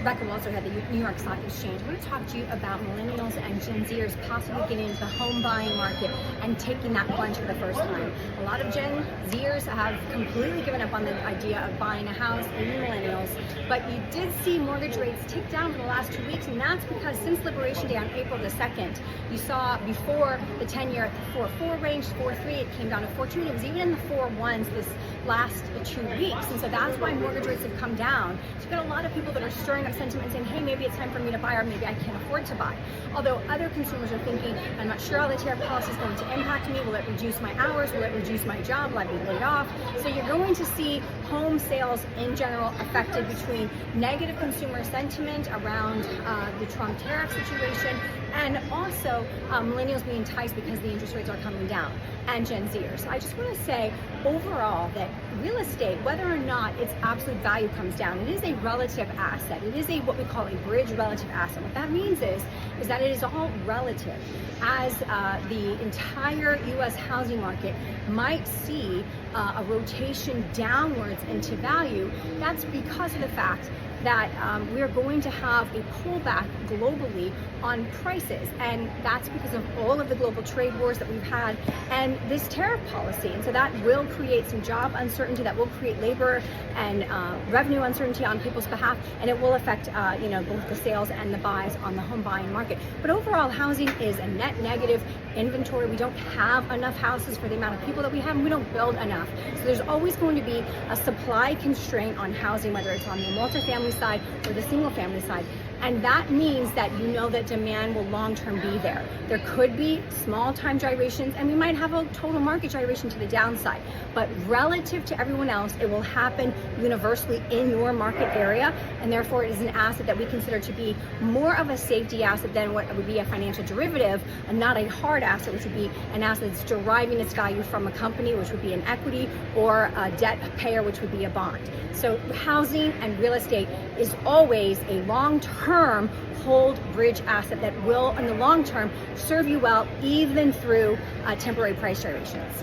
Rebecca Walter at the New York Stock Exchange. I want to talk to you about millennials and Gen Zers possibly getting into the home buying market and taking that plunge for the first time. A lot of Gen Zers have completely given up on the idea of buying a house, even millennials, but you did see mortgage rates tick down for the last 2 weeks, and that's because since Liberation Day on April the 2nd, you saw before the 10-year at the 4.4 range, 4.3, it came down to 4.2, and it was even in the 4.1s this last 2 weeks, and so that's why mortgage rates have come down. So you've got a lot of people that are stirring up sentiment saying, hey, maybe it's time for me to buy, or maybe I can't afford to buy. Although other consumers are thinking, I'm not sure how the tariff policy is going to impact me. Will it reduce my hours? Will it reduce my job? Will I be laid off? So you're going to see home sales in general affected between negative consumer sentiment around the Trump tariff situation, and also millennials being enticed because the interest rates are coming down, and Gen Zers. So I just want to say overall that real estate, whether or not its absolute value comes down, it is a relative asset. It is what we call a bridge relative asset. What that means is that it is all relative. As the entire U.S. housing market might see a rotation downwards into value, that's because of the fact that we're going to have a pullback globally on prices, and that's because of all of the global trade wars that we've had and this tariff policy. And so that will create some job uncertainty, that will create labor and revenue uncertainty on people's behalf, and it will affect both the sales and the buys on the home buying market. But overall, housing is a net negative inventory. We don't have enough houses for the amount of people that we have, and we don't build enough. So there's always going to be a supply constraint on housing, whether it's on the multifamily side or the single family side. And that means that that demand will long-term be there. There could be small time gyrations, and we might have a total market gyration to the downside. But relative to everyone else, it will happen universally in your market area, and therefore it is an asset that we consider to be more of a safety asset than what would be a financial derivative, and not a hard asset, which would be an asset that's deriving its value from a company, which would be an equity, or a debt payer, which would be a bond. So housing and real estate is always a long-term hold bridge asset that will, in the long term, serve you well even through temporary price gyrations.